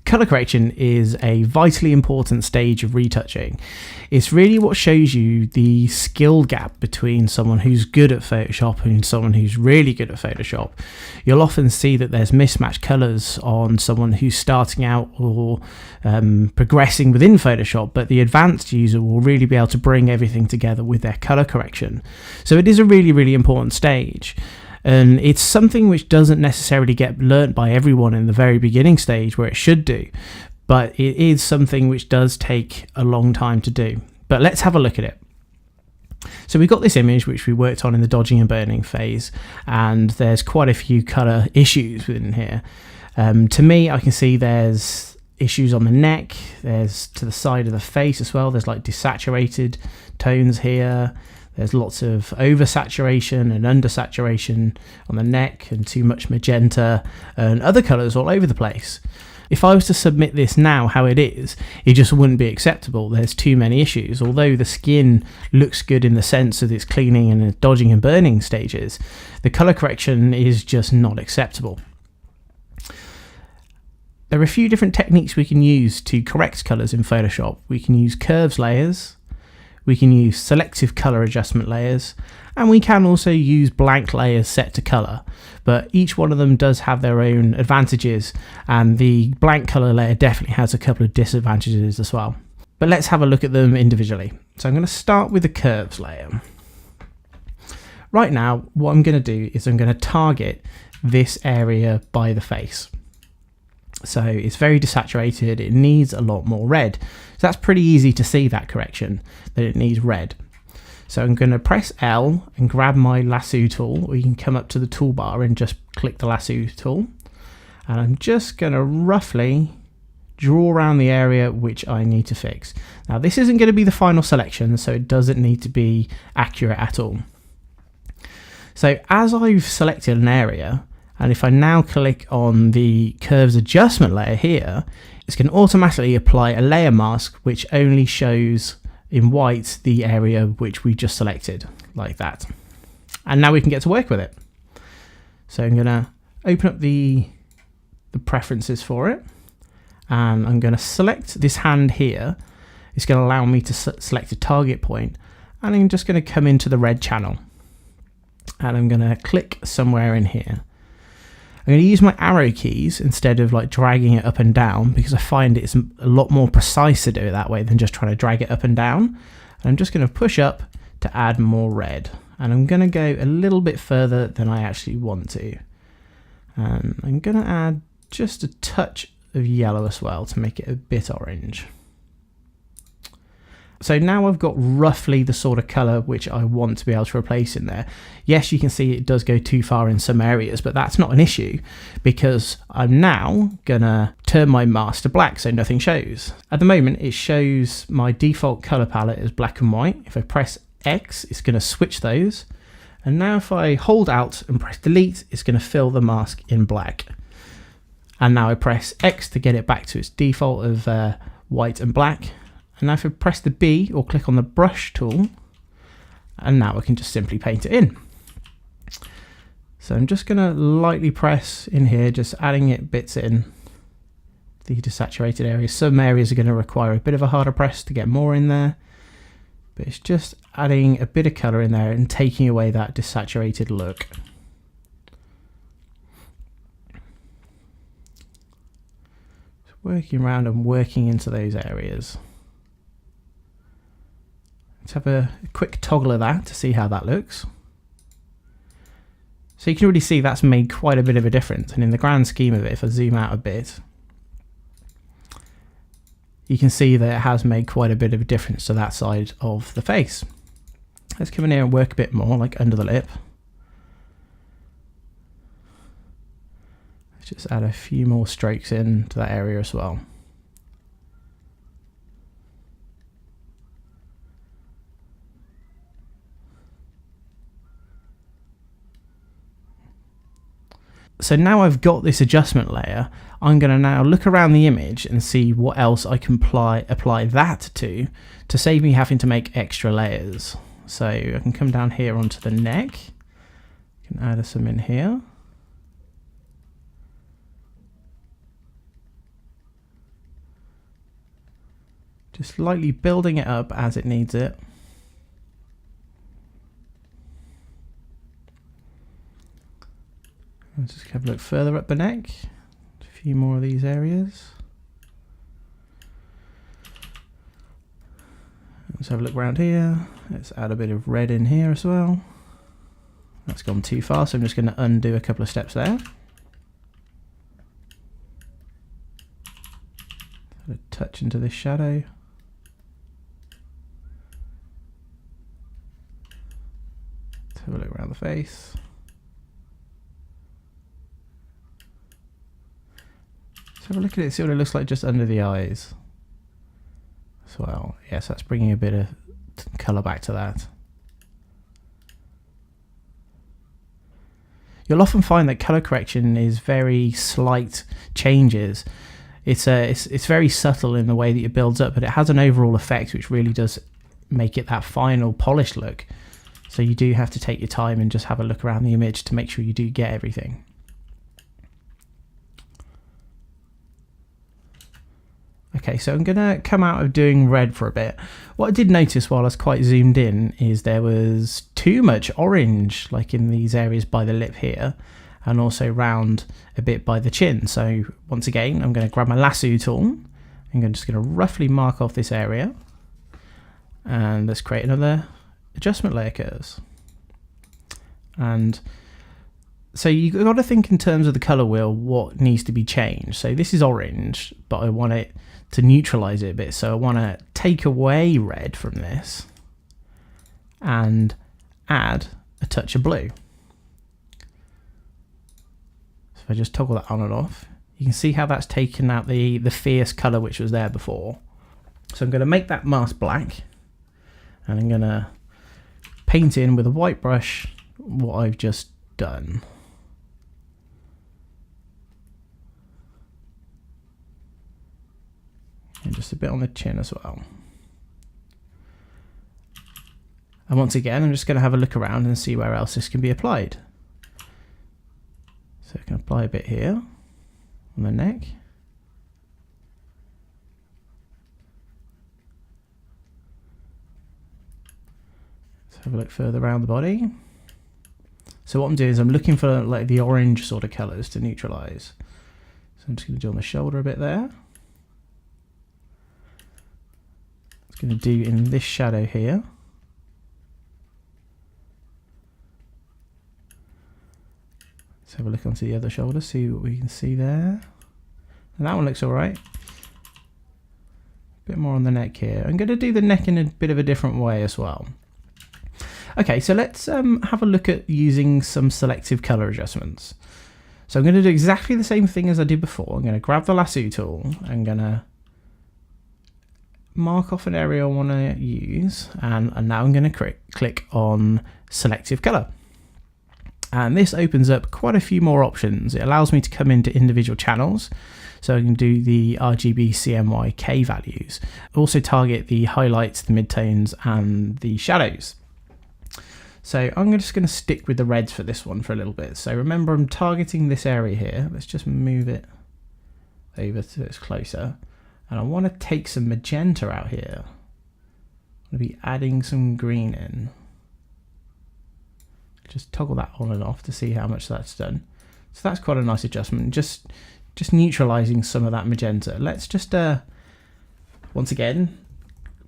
Colour correction is a vitally important stage of retouching. It's really what shows you the skill gap between someone who's good at Photoshop and someone who's really good at Photoshop. You'll often see that there's mismatched colours on someone who's starting out or progressing within Photoshop, but the advanced user will really be able to bring everything together with their colour correction. So it is a really, really important stage. And it's something which doesn't necessarily get learnt by everyone in the very beginning stage where it should do, but it is something which does take a long time to do. But let's have a look at it. So we've got this image which we worked on in the dodging and burning phase, and there's quite a few colour issues within here. To me, I can see there's issues on the neck, there's to the side of the face as well, there's like desaturated tones here. There's lots of oversaturation and undersaturation on the neck and too much magenta and other colours all over the place. If I was to submit this now how it is, it just wouldn't be acceptable. There's too many issues. Although the skin looks good in the sense of its cleaning and dodging and burning stages, the colour correction is just not acceptable. There are a few different techniques we can use to correct colours in Photoshop. We can use curves layers, we can use selective colour adjustment layers, and we can also use blank layers set to colour, but each one of them does have their own advantages, and the blank colour layer definitely has a couple of disadvantages as well. But let's have a look at them individually. So I'm going to start with the curves layer. Right now, what I'm going to do is I'm going to target this area by the face. So it's very desaturated, it needs a lot more red. So that's pretty easy to see that correction, that it needs red. So I'm going to press L and grab my lasso tool, or you can come up to the toolbar and just click the lasso tool. And I'm just going to roughly draw around the area which I need to fix. Now this isn't going to be the final selection, so it doesn't need to be accurate at all. So as I've selected an area, and if I now click on the curves adjustment layer here, it's going to automatically apply a layer mask which only shows in white the area which we just selected, like that. And now we can get to work with it. So I'm going to open up the preferences for it, and I'm going to select this hand here. It's going to allow me to select a target point, and I'm just going to come into the red channel, and I'm going to click somewhere in here. I'm going to use my arrow keys instead of like dragging it up and down, because I find it's a lot more precise to do it that way than just trying to drag it up and down. And I'm just going to push up to add more red, and I'm going to go a little bit further than I actually want to. And I'm going to add just a touch of yellow as well to make it a bit orange. So now I've got roughly the sort of colour which I want to be able to replace in there. Yes, you can see it does go too far in some areas, but that's not an issue because I'm now going to turn my mask to black so nothing shows. At the moment, it shows my default colour palette as black and white. If I press X, it's going to switch those. And now if I hold out and press delete, it's going to fill the mask in black. And now I press X to get it back to its default of white and black. And now if I press the B or click on the brush tool, and now I can just simply paint it in. So I'm just going to lightly press in here, just adding it bits in the desaturated areas. Some areas are going to require a bit of a harder press to get more in there, but it's just adding a bit of colour in there and taking away that desaturated look. So working around and working into those areas. Let's have a quick toggle of that to see how that looks. So you can already see that's made quite a bit of a difference, and in the grand scheme of it, if I zoom out a bit, you can see that it has made quite a bit of a difference to that side of the face. Let's come in here and work a bit more, like under the lip. Let's just add a few more strokes in to that area as well. So now I've got this adjustment layer, I'm going to now look around the image and see what else I can apply that to save me having to make extra layers. So I can come down here onto the neck, I can add some in here. Just lightly building it up as it needs it. Let's just have a look further up the neck. A few more of these areas. Let's have a look around here. Let's add a bit of red in here as well. That's gone too far, so I'm just going to undo a couple of steps there. Add a touch into this shadow. Let's have a look around the face. Let's have a look at it, see what it looks like just under the eyes as well. Yes, that's bringing a bit of colour back to that. You'll often find that colour correction is very slight changes. It's very subtle in the way that it builds up, but it has an overall effect which really does make it that final polished look. So you do have to take your time and just have a look around the image to make sure you do get everything. Okay, so I'm going to come out of doing red for a bit. What I did notice while I was quite zoomed in is there was too much orange, like in these areas by the lip here, and also round a bit by the chin. So once again, I'm going to grab my lasso tool. I'm just going to roughly mark off this area. And let's create another adjustment layer curves. And so you've got to think in terms of the color wheel, what needs to be changed. So this is orange, but I want it to neutralize it a bit. So I want to take away red from this and add a touch of blue. So if I just toggle that on and off, you can see how that's taken out the fierce color which was there before. So I'm going to make that mask black, and I'm going to paint in with a white brush what I've just done. And just a bit on the chin as well. And once again, I'm just going to have a look around and see where else this can be applied. So I can apply a bit here on the neck. Let's have a look further around the body. So what I'm doing is I'm looking for like the orange sort of colours to neutralise. So I'm just going to do on the shoulder a bit there. Going to do in this shadow here. Let's have a look onto the other shoulder, see what we can see there. And that one looks all right. A bit more on the neck here. I'm going to do the neck in a bit of a different way as well. Okay, so let's have a look at using some selective color adjustments. So I'm going to do exactly the same thing as I did before. I'm going to grab the lasso tool. I'm going to mark off an area I want to use, and now I'm going to click on selective color, and this opens up quite a few more options. It allows me to come into individual channels, so I can do the RGB CMYK values, also target the highlights, the midtones and the shadows. So I'm just going to stick with the reds for this one for a little bit. So remember, I'm targeting this area here. Let's just move it over so it's closer. And I want to take some magenta out here. I'm going to be adding some green in. Just toggle that on and off to see how much that's done. So that's quite a nice adjustment. Just neutralizing some of that magenta. Let's just, once again,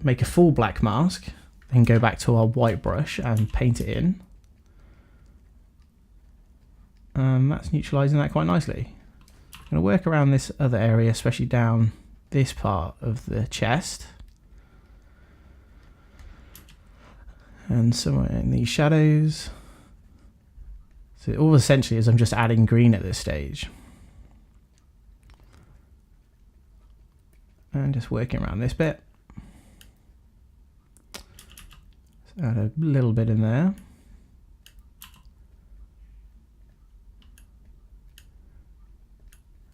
make a full black mask. Then go back to our white brush and paint it in. And that's neutralizing that quite nicely. I'm going to work around this other area, especially down this part of the chest, and somewhere in these shadows. So all essentially is I'm just adding green at this stage and just working around this bit. Let's add a little bit in there.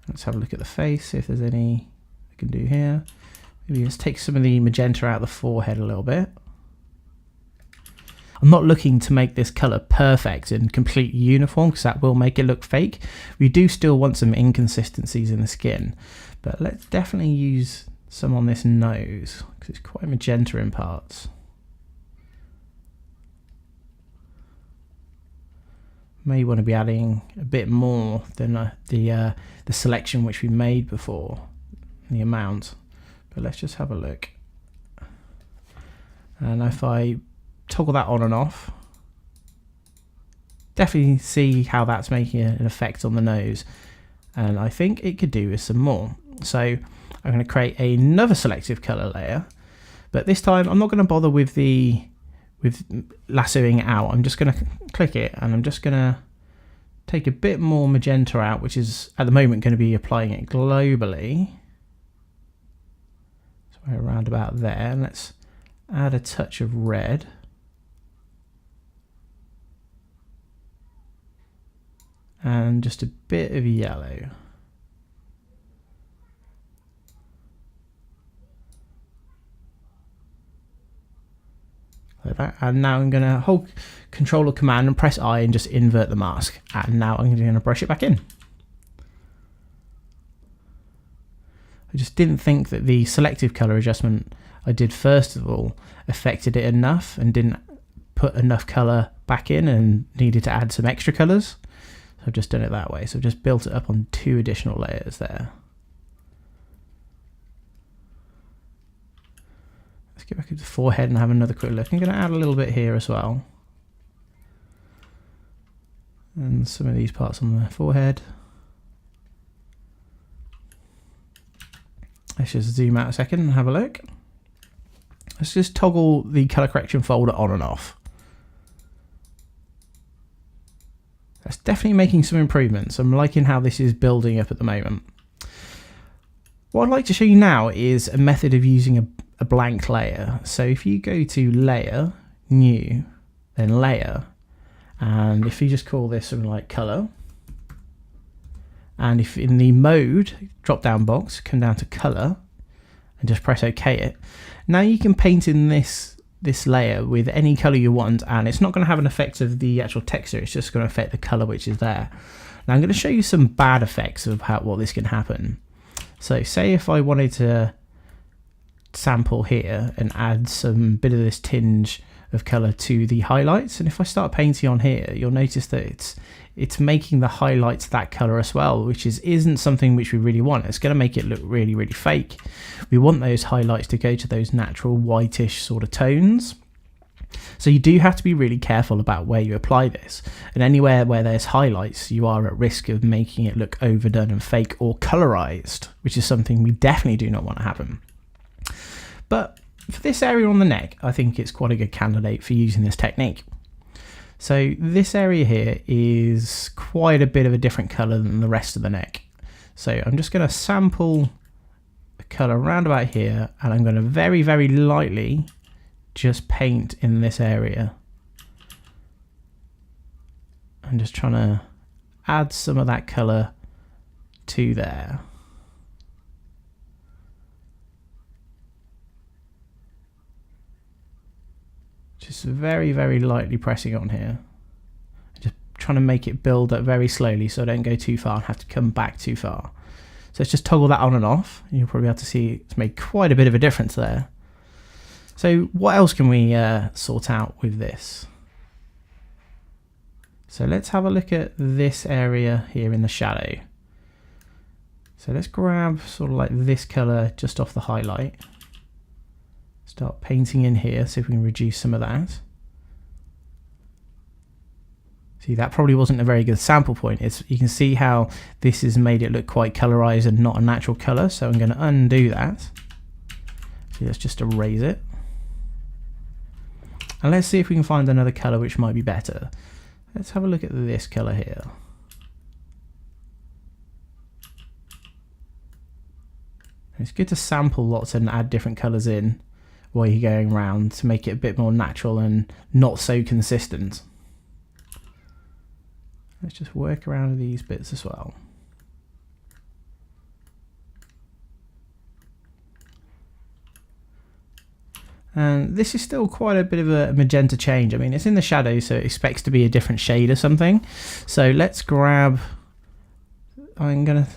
Let's have a look at the face, see if there's any can do here. Maybe let's take some of the magenta out of the forehead a little bit. I'm not looking to make this color perfect and completely uniform because that will make it look fake. We do still want some inconsistencies in the skin, but let's definitely use some on this nose because it's quite magenta in parts. May want to be adding a bit more than the selection which we made before, the amount. But let's just have a look. And if I toggle that on and off, definitely see how that's making an effect on the nose. And I think it could do with some more. So I'm going to create another selective color layer, but this time I'm not going to bother with lassoing it out. I'm just going to click it and I'm just going to take a bit more magenta out, which is at the moment going to be applying it globally. So we're around about there, and let's add a touch of red. And just a bit of yellow. Like that. And now I'm going to hold Control or Command and press I and just invert the mask. And now I'm going to brush it back in. I just didn't think that the selective color adjustment I did first of all affected it enough and didn't put enough color back in and needed to add some extra colors. So I've just done it that way. So I've just built it up on 2 additional layers there. Let's get back to the forehead and have another quick look. I'm going to add a little bit here as well. And some of these parts on the forehead. Let's just zoom out a second and have a look. Let's just toggle the color correction folder on and off. That's definitely making some improvements. I'm liking how this is building up at the moment. What I'd like to show you now is a method of using a blank layer. So if you go to Layer, New, then Layer, and if you just call this something like Color, and if in the Mode drop-down box, come down to Color, and just press OK it. Now you can paint in this layer with any color you want, and it's not going to have an effect of the actual texture, it's just going to affect the color which is there. Now I'm going to show you some bad effects of what this can happen. So say if I wanted to sample here and add some bit of this tinge of color to the highlights, and if I start painting on here, you'll notice that it's making the highlights that color as well, which isn't something which we really want. It's going to make it look really, really fake. We want those highlights to go to those natural whitish sort of tones. So you do have to be really careful about where you apply this. And anywhere where there's highlights, you are at risk of making it look overdone and fake or colorized, which is something we definitely do not want to happen. But for this area on the neck, I think it's quite a good candidate for using this technique. So this area here is quite a bit of a different color than the rest of the neck. So I'm just going to sample a color around about here, and I'm going to very, very lightly just paint in this area. I'm just trying to add some of that color to there. Just very, very lightly pressing on here. Just trying to make it build up very slowly so I don't go too far and have to come back too far. So let's just toggle that on and off. You'll probably be able to see it's made quite a bit of a difference there. So what else can we sort out with this? So let's have a look at this area here in the shadow. So let's grab sort of like this color just off the highlight. Start painting in here, see if we can reduce some of that. See, that probably wasn't a very good sample point. You can see how this has made it look quite colorized and not a natural color. So I'm going to undo that. So let's just erase it. And let's see if we can find another color which might be better. Let's have a look at this color here. It's good to sample lots and add different colors in while you're going around to make it a bit more natural and not so consistent. Let's just work around with these bits as well. And this is still quite a bit of a magenta change. I mean, it's in the shadow, so it expects to be a different shade or something. So let's grab, I'm going to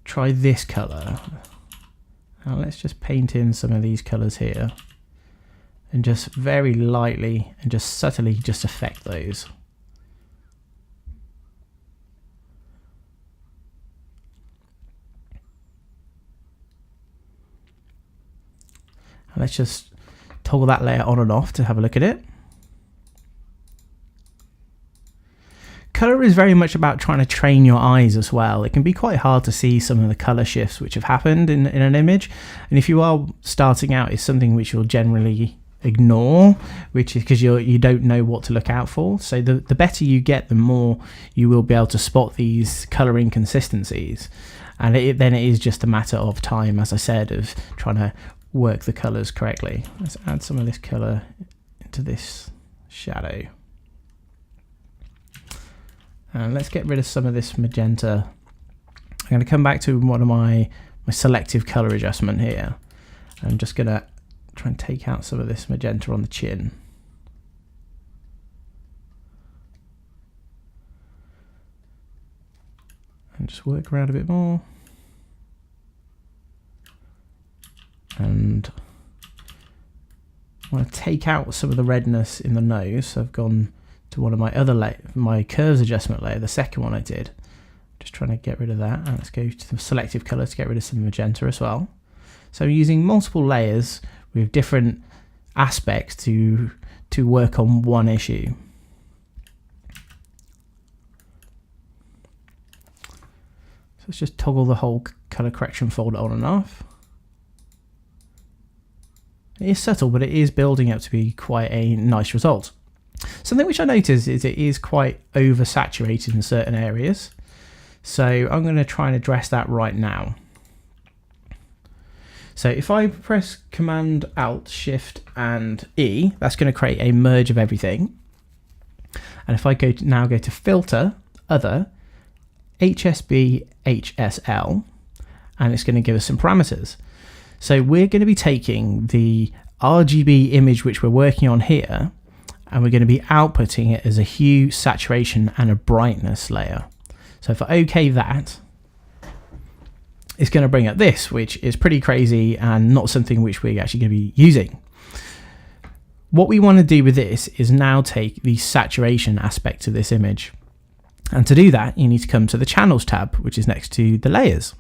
try this color. Now let's just paint in some of these colours here and just very lightly and just subtly just affect those. And let's just toggle that layer on and off to have a look at it. Colour is very much about trying to train your eyes as well. It can be quite hard to see some of the colour shifts which have happened in an image, and if you are starting out, it's something which you'll generally ignore, which is because you don't know what to look out for. So the better you get, the more you will be able to spot these colour inconsistencies, and then it is just a matter of time, as I said, of trying to work the colours correctly. Let's add some of this colour into this shadow. And let's get rid of some of this magenta. I'm going to come back to one of my selective colour adjustment here. I'm just going to try and take out some of this magenta on the chin. And just work around a bit more. And I want to take out some of the redness in the nose. So I've gone to one of my other my curves adjustment layer, the second one I did. Just trying to get rid of that. And let's go to the selective colour to get rid of some magenta as well. So using multiple layers with different aspects to work on one issue. So let's just toggle the whole colour correction folder on and off. It is subtle, but it is building up to be quite a nice result. Something which I noticed is it is quite oversaturated in certain areas. So I'm going to try and address that right now. So if I press Command Alt Shift and E, that's going to create a merge of everything. And if I now go to Filter, Other, HSB, HSL, and it's going to give us some parameters. So we're going to be taking the RGB image which we're working on here, and we're going to be outputting it as a hue, saturation, and a brightness layer. So if I OK that, it's going to bring up this, which is pretty crazy and not something which we're actually going to be using. What we want to do with this is now take the saturation aspect of this image. And to do that, you need to come to the Channels tab, which is next to the layers.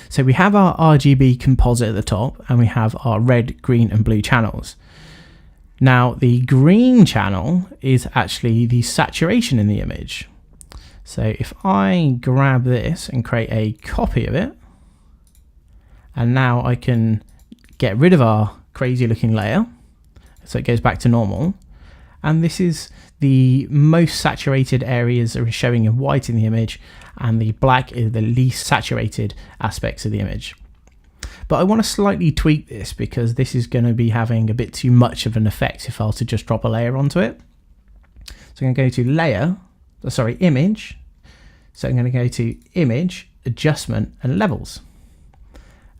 So we have our RGB composite at the top, and we have our red, green, and blue channels. Now, the green channel is actually the saturation in the image. So if I grab this and create a copy of it, and now I can get rid of our crazy looking layer, so it goes back to normal. And this is the most saturated areas are showing in white in the image, and the black is the least saturated aspects of the image. But I want to slightly tweak this because this is going to be having a bit too much of an effect if I was to just drop a layer onto it. So I'm going to go to Image. So I'm going to go to Image, Adjustment, and Levels.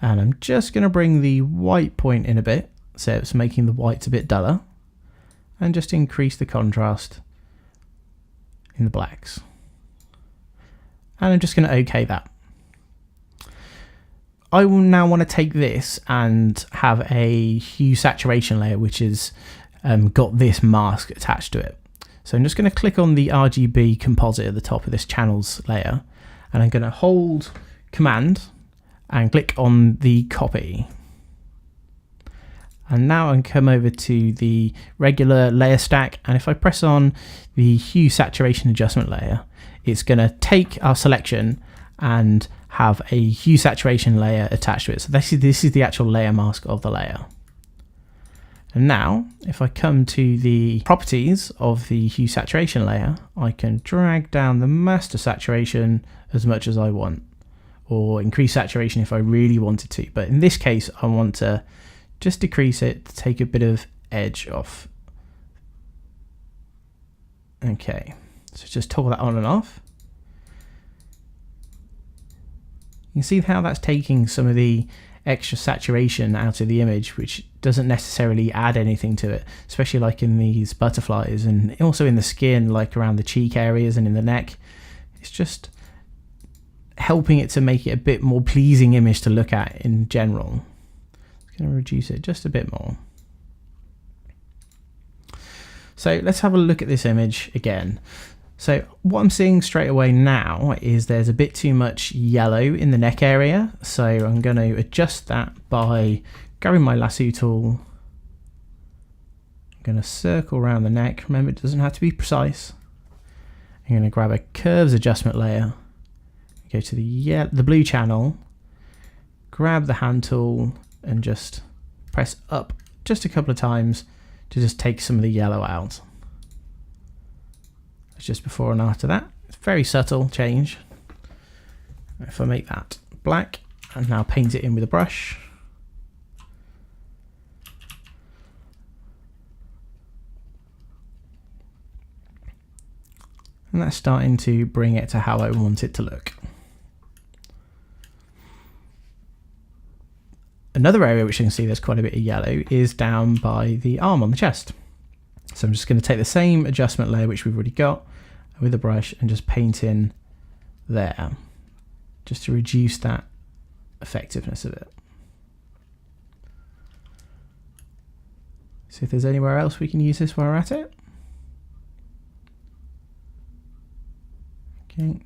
And I'm just going to bring the white point in a bit, so it's making the whites a bit duller, and just increase the contrast in the blacks. And I'm just going to OK that. I will now want to take this and have a hue saturation layer which has got this mask attached to it. So I'm just going to click on the RGB composite at the top of this channels layer, and I'm going to hold Command and click on the copy. And now I can come over to the regular layer stack, and if I press on the hue saturation adjustment layer, it's going to take our selection and have a hue saturation layer attached to it. So this is the actual layer mask of the layer. And now if I come to the properties of the hue saturation layer, I can drag down the master saturation as much as I want, or increase saturation if I really wanted to. But in this case, I want to just decrease it to take a bit of edge off. Okay, so just toggle that on and off. You can see how that's taking some of the extra saturation out of the image, which doesn't necessarily add anything to it, especially like in these butterflies and also in the skin, like around the cheek areas and in the neck. It's just helping it to make it a bit more pleasing image to look at in general. I'm going to reduce it just a bit more. So let's have a look at this image again. So what I'm seeing straight away now is there's a bit too much yellow in the neck area. So I'm going to adjust that by grabbing my lasso tool. I'm going to circle around the neck. Remember, it doesn't have to be precise. I'm going to grab a curves adjustment layer, go to the blue channel, grab the hand tool and just press up just a couple of times to just take some of the yellow out. It's just before and after that. It's a very subtle change. If I make that black and now paint it in with a brush. And that's starting to bring it to how I want it to look. Another area which you can see there's quite a bit of yellow is down by the arm on the chest. So I'm just going to take the same adjustment layer which we've already got with a brush and just paint in there, just to reduce that effectiveness of it. See if there's anywhere else we can use this while we're at it. Okay.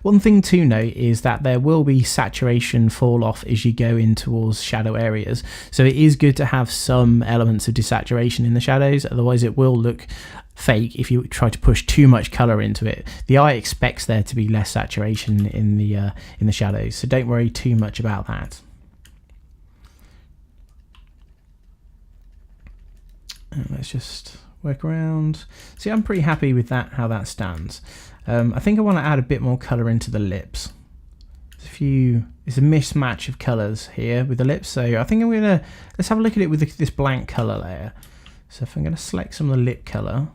One thing to note is that there will be saturation fall off as you go in towards shadow areas. So it is good to have some elements of desaturation in the shadows, otherwise it will look fake if you try to push too much color into it. The eye expects there to be less saturation in the shadows, so don't worry too much about that. And let's just work around. See, I'm pretty happy with that, how that stands. I think I want to add a bit more colour into the lips. It's a mismatch of colours here with the lips, so I think let's have a look at it with this blank colour layer. So if I'm going to select some of the lip colour,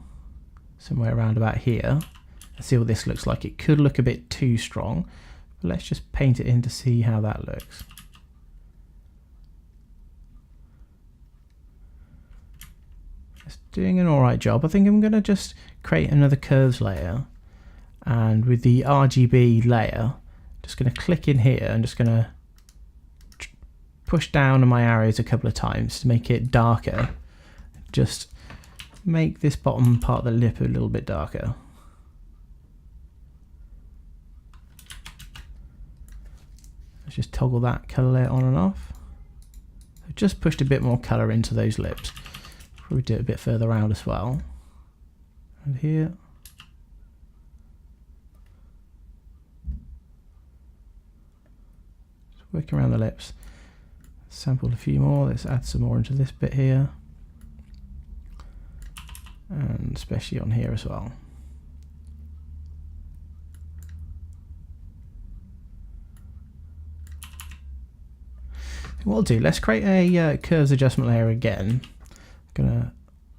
somewhere around about here, and see what this looks like. It could look a bit too strong, but let's just paint it in to see how that looks. It's doing an alright job. I think I'm going to just create another curves layer. And with the RGB layer, just going to click in here and just going to push down on my arrows a couple of times to make it darker. Just make this bottom part of the lip a little bit darker. Let's just toggle that colour layer on and off. I've just pushed a bit more colour into those lips. Probably do it a bit further around as well. And here. Working around the lips, sampled a few more. Let's add some more into this bit here, and especially on here as well. What I'll do, let's create a curves adjustment layer again. I'm gonna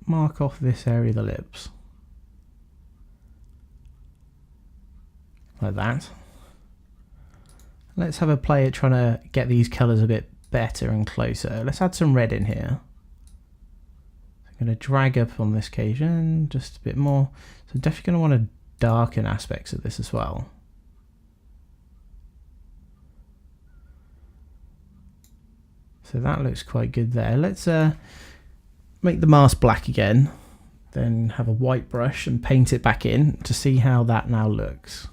mark off this area of the lips like that. Let's have a play at trying to get these colours a bit better and closer. Let's add some red in here. I'm going to drag up on this occasion just a bit more. So I'm definitely going to want to darken aspects of this as well. So that looks quite good there. Let's make the mask black again, then have a white brush and paint it back in to see how that now looks.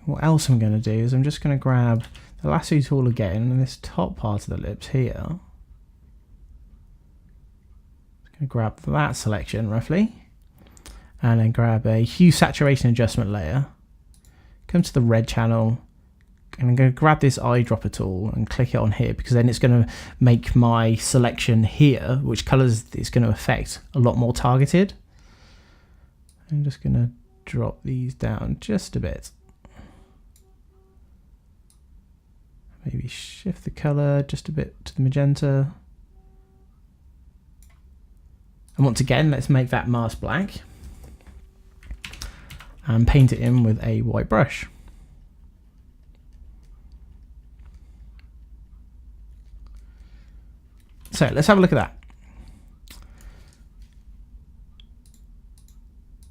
What else I'm going to do is I'm just going to grab the lasso tool again and this top part of the lips here. I'm going to grab that selection roughly and then grab a hue saturation adjustment layer. Come to the red channel and I'm going to grab this eyedropper tool and click it on here because then it's going to make my selection here, which colours it's going to affect, a lot more targeted. I'm just going to drop these down just a bit. Maybe shift the colour just a bit to the magenta. And once again, let's make that mask black and paint it in with a white brush. So let's have a look at that.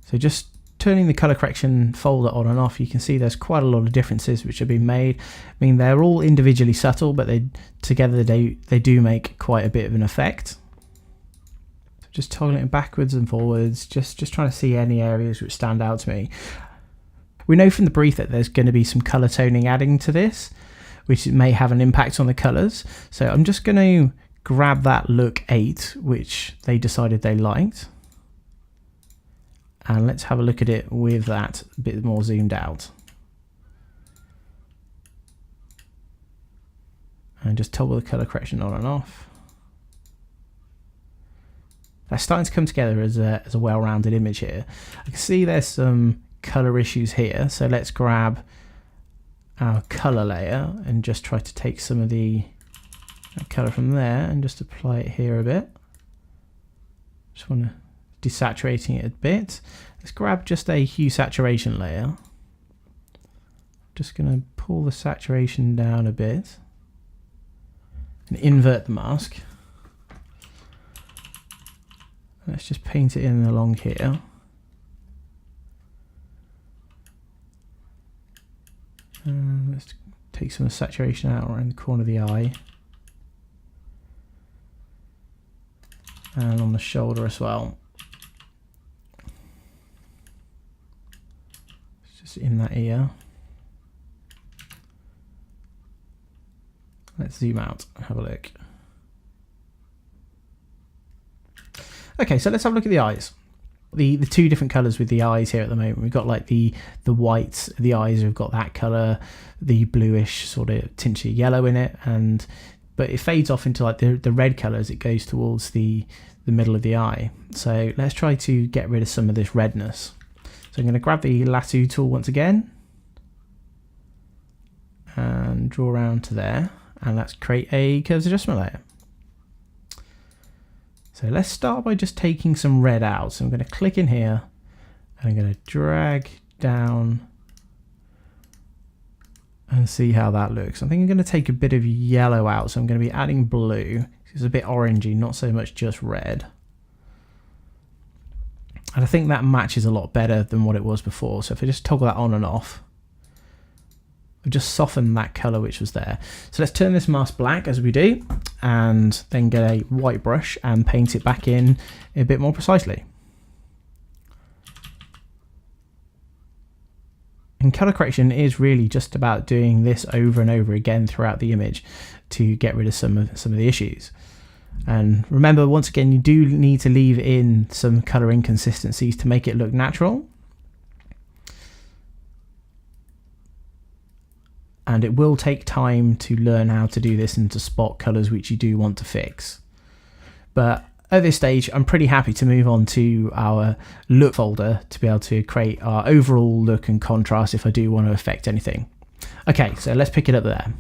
So just turning the color correction folder on and off, you can see there's quite a lot of differences which have been made. I mean, they're all individually subtle, but together they do make quite a bit of an effect. So just toggling it backwards and forwards, just trying to see any areas which stand out to me. We know from the brief that there's going to be some color toning adding to this, which may have an impact on the colors. So I'm just going to grab that look 8, which they decided they liked. And let's have a look at it with that a bit more zoomed out. And just toggle the color correction on and off. They're starting to come together as a well-rounded image here. I can see there's some color issues here. So let's grab our color layer and just try to take some of the color from there and just apply it here a bit. Just want to desaturating it a bit. Let's grab just a hue saturation layer. Just going to pull the saturation down a bit and invert the mask. Let's just paint it in along here. And let's take some of the saturation out around the corner of the eye. And on the shoulder as well. Just in that ear. Let's zoom out and have a look. Okay, so let's have a look at the eyes. The two different colours with the eyes here at the moment. We've got like the whites, the eyes have got that colour, the bluish sort of tinted yellow in it, but it fades off into like the red colour as it goes towards the middle of the eye. So let's try to get rid of some of this redness. So I'm going to grab the lasso tool once again and draw around to there, and let's create a curves adjustment layer. So let's start by just taking some red out. So I'm going to click in here and I'm going to drag down and see how that looks. I think I'm going to take a bit of yellow out. So I'm going to be adding blue. It's a bit orangey, not so much just red. And I think that matches a lot better than what it was before. So if I just toggle that on and off, I've just softened that color which was there. So let's turn this mask black as we do, and then get a white brush and paint it back in a bit more precisely. And color correction is really just about doing this over and over again throughout the image to get rid of some of the issues. And remember, once again, you do need to leave in some color inconsistencies to make it look natural. And it will take time to learn how to do this and to spot colors which you do want to fix. But at this stage, I'm pretty happy to move on to our look folder to be able to create our overall look and contrast if I do want to affect anything. Okay, so let's pick it up there.